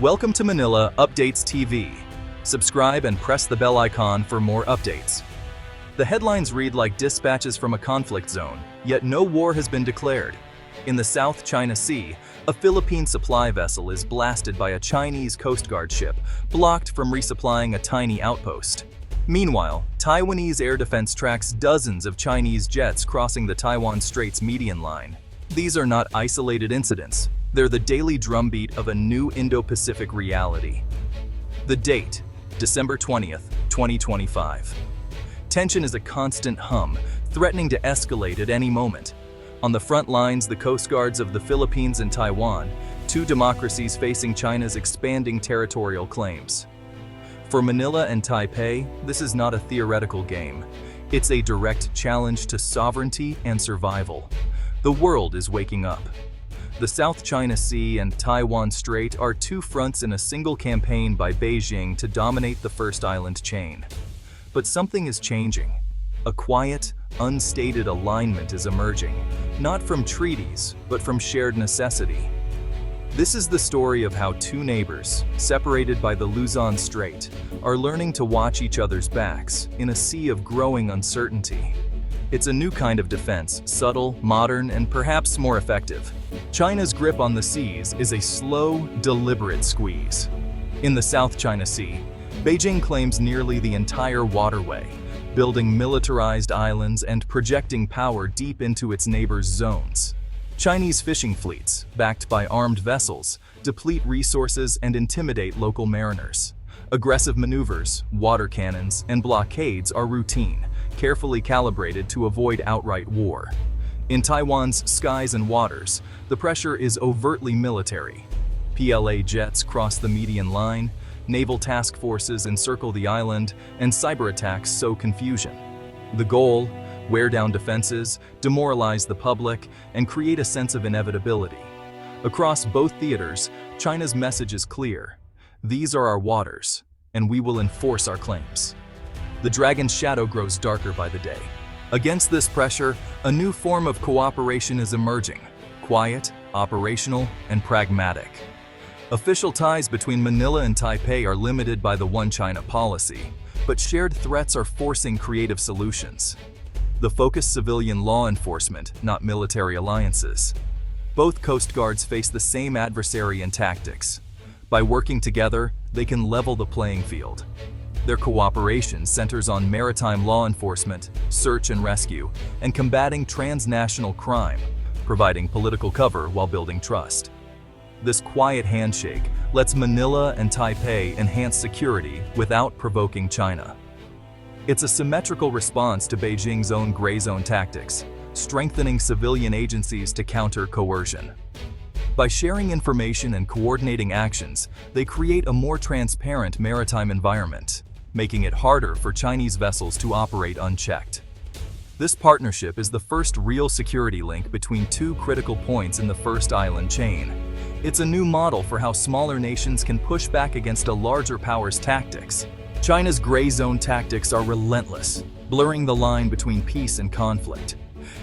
Welcome to Manila Updates TV. Subscribe and press the bell icon for more updates. The headlines read like dispatches from a conflict zone, yet no war has been declared. In the South China Sea, a Philippine supply vessel is blasted by a Chinese Coast Guard ship, blocked from resupplying a tiny outpost. Meanwhile, Taiwanese air defense tracks dozens of Chinese jets crossing the Taiwan Straits median line. These are not isolated incidents. They're the daily drumbeat of a new Indo-Pacific reality. The date, December 20th, 2025. Tension is a constant hum, threatening to escalate at any moment. On the front lines, the coast guards of the Philippines and Taiwan, two democracies facing China's expanding territorial claims. For Manila and Taipei, this is not a theoretical game. It's a direct challenge to sovereignty and survival. The world is waking up. The South China Sea and Taiwan Strait are two fronts in a single campaign by Beijing to dominate the first island chain. But something is changing. A quiet, unstated alignment is emerging, not from treaties, but from shared necessity. This is the story of how two neighbors, separated by the Luzon Strait, are learning to watch each other's backs in a sea of growing uncertainty. It's a new kind of defense, subtle, modern, and perhaps more effective. China's grip on the seas is a slow, deliberate squeeze. In the South China Sea, Beijing claims nearly the entire waterway, building militarized islands and projecting power deep into its neighbors' zones. Chinese fishing fleets, backed by armed vessels, deplete resources and intimidate local mariners. Aggressive maneuvers, water cannons, and blockades are routine, carefully calibrated to avoid outright war. In Taiwan's skies and waters, the pressure is overtly military. PLA jets cross the median line, naval task forces encircle the island, and cyber attacks sow confusion. The goal: wear down defenses, demoralize the public, and create a sense of inevitability. Across both theaters, China's message is clear. These are our waters, and we will enforce our claims. The dragon's shadow grows darker by the day. Against this pressure, a new form of cooperation is emerging: quiet, operational, and pragmatic. Official ties between Manila and Taipei are limited by the One China policy, but shared threats are forcing creative solutions. The focus: civilian law enforcement, not military alliances. Both coast guards face the same adversary and tactics. By working together, they can level the playing field. Their cooperation centers on maritime law enforcement, search and rescue, and combating transnational crime, providing political cover while building trust. This quiet handshake lets Manila and Taipei enhance security without provoking China. It's a symmetrical response to Beijing's own gray zone tactics, strengthening civilian agencies to counter coercion. By sharing information and coordinating actions, they create a more transparent maritime environment, making it harder for Chinese vessels to operate unchecked. This partnership is the first real security link between two critical points in the first island chain. It's a new model for how smaller nations can push back against a larger power's tactics. China's gray zone tactics are relentless, blurring the line between peace and conflict.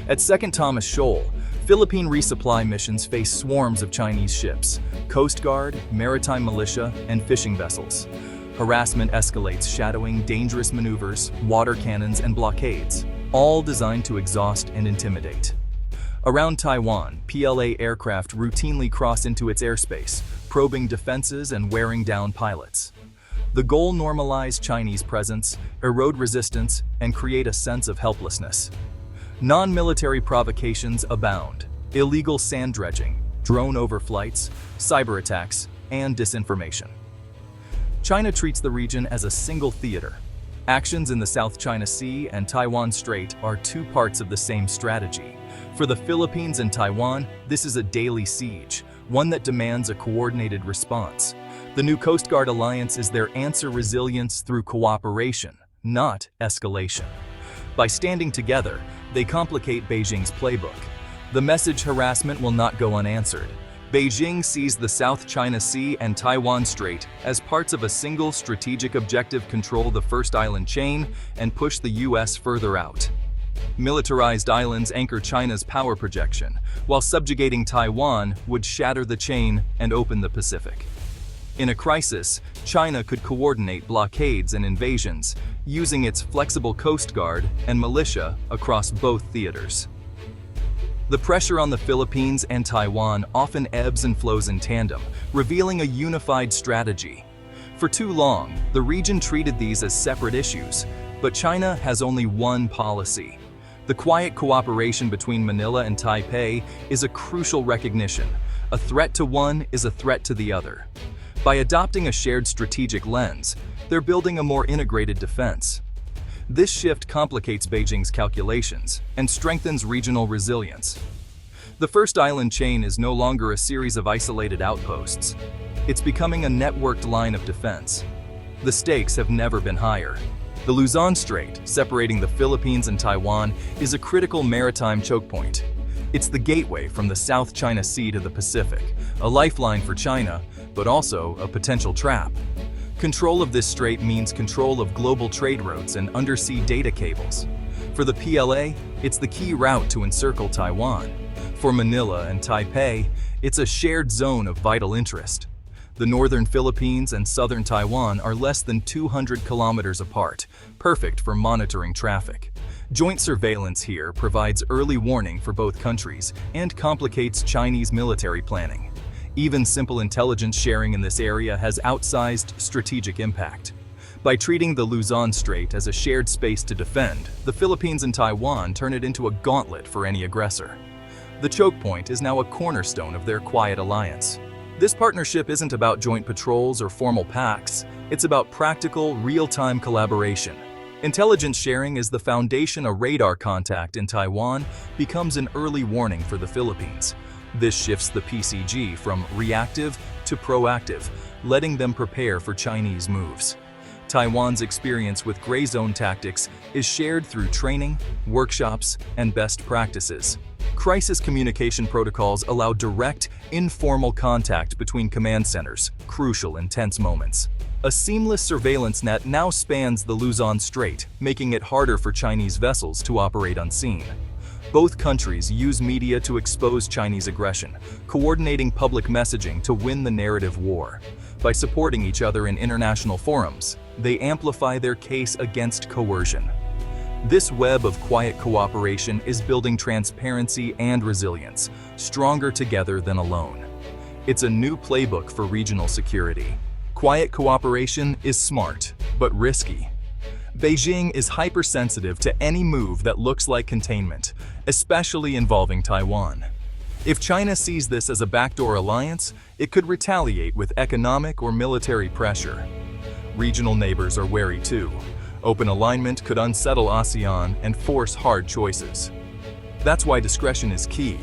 At Second Thomas Shoal, Philippine resupply missions face swarms of Chinese ships, Coast Guard, maritime militia, and fishing vessels. Harassment escalates, shadowing dangerous maneuvers, water cannons, and blockades, all designed to exhaust and intimidate. Around Taiwan, PLA aircraft routinely cross into its airspace, probing defenses and wearing down pilots. The goal: normalize Chinese presence, erode resistance, and create a sense of helplessness. Non-military provocations abound: illegal sand dredging, drone overflights, cyber attacks, and disinformation. China treats the region as a single theater. Actions in the South China Sea and Taiwan Strait are two parts of the same strategy. For the Philippines and Taiwan, this is a daily siege, one that demands a coordinated response. The new Coast Guard alliance is their answer: resilience through cooperation, not escalation. By standing together, they complicate Beijing's playbook. The message: harassment will not go unanswered. Beijing sees the South China Sea and Taiwan Strait as parts of a single strategic objective: control the first island chain and push the US further out. Militarized islands anchor China's power projection, while subjugating Taiwan would shatter the chain and open the Pacific. In a crisis, China could coordinate blockades and invasions, using its flexible coast guard and militia across both theaters. The pressure on the Philippines and Taiwan often ebbs and flows in tandem, revealing a unified strategy. For too long, the region treated these as separate issues, but China has only one policy. The quiet cooperation between Manila and Taipei is a crucial recognition. A threat to one is a threat to the other. By adopting a shared strategic lens, they're building a more integrated defense. This shift complicates Beijing's calculations and strengthens regional resilience. The first island chain is no longer a series of isolated outposts. It's becoming a networked line of defense. The stakes have never been higher. The Luzon Strait, separating the Philippines and Taiwan, is a critical maritime choke point. It's the gateway from the South China Sea to the Pacific, a lifeline for China, but also a potential trap. Control of this strait means control of global trade routes and undersea data cables. For the PLA, it's the key route to encircle Taiwan. For Manila and Taipei, it's a shared zone of vital interest. The northern Philippines and southern Taiwan are less than 200 kilometers apart, perfect for monitoring traffic. Joint surveillance here provides early warning for both countries and complicates Chinese military planning. Even simple intelligence sharing in this area has outsized strategic impact. By treating the Luzon Strait as a shared space to defend, the Philippines and Taiwan turn it into a gauntlet for any aggressor. The choke point is now a cornerstone of their quiet alliance. This partnership isn't about joint patrols or formal pacts, it's about practical, real-time collaboration. Intelligence sharing is the foundation. A radar contact in Taiwan becomes an early warning for the Philippines. This shifts the PCG from reactive to proactive, letting them prepare for Chinese moves. Taiwan's experience with gray zone tactics is shared through training, workshops, and best practices. Crisis communication protocols allow direct, informal contact between command centers, crucial in tense moments. A seamless surveillance net now spans the Luzon Strait, making it harder for Chinese vessels to operate unseen. Both countries use media to expose Chinese aggression, coordinating public messaging to win the narrative war. By supporting each other in international forums, they amplify their case against coercion. This web of quiet cooperation is building transparency and resilience, stronger together than alone. It's a new playbook for regional security. Quiet cooperation is smart, but risky. Beijing is hypersensitive to any move that looks like containment, especially involving Taiwan. If China sees this as a backdoor alliance, it could retaliate with economic or military pressure. Regional neighbors are wary too. Open alignment could unsettle ASEAN and force hard choices. That's why discretion is key.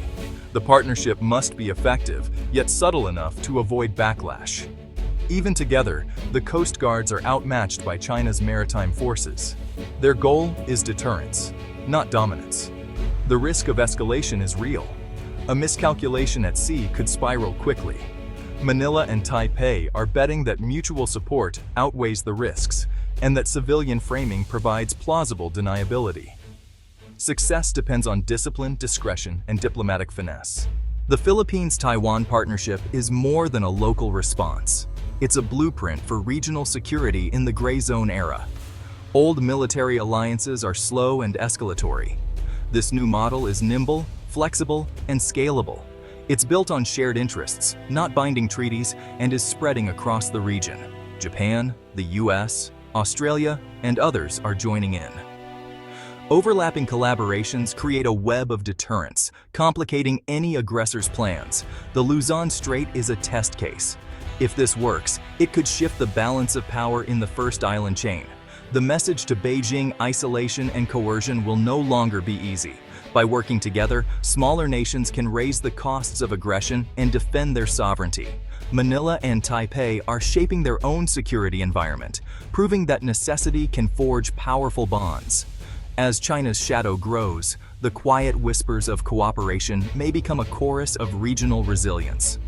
The partnership must be effective, yet subtle enough to avoid backlash. Even together, the Coast Guards are outmatched by China's maritime forces. Their goal is deterrence, not dominance. The risk of escalation is real. A miscalculation at sea could spiral quickly. Manila and Taipei are betting that mutual support outweighs the risks, and that civilian framing provides plausible deniability. Success depends on discipline, discretion, and diplomatic finesse. The Philippines-Taiwan partnership is more than a local response. It's a blueprint for regional security in the gray zone era. Old military alliances are slow and escalatory. This new model is nimble, flexible, and scalable. It's built on shared interests, not binding treaties, and is spreading across the region. Japan, the US, Australia, and others are joining in. Overlapping collaborations create a web of deterrence, complicating any aggressor's plans. The Luzon Strait is a test case. If this works, it could shift the balance of power in the first island chain. The message to Beijing: isolation and coercion will no longer be easy. By working together, smaller nations can raise the costs of aggression and defend their sovereignty. Manila and Taipei are shaping their own security environment, proving that necessity can forge powerful bonds. As China's shadow grows, the quiet whispers of cooperation may become a chorus of regional resilience.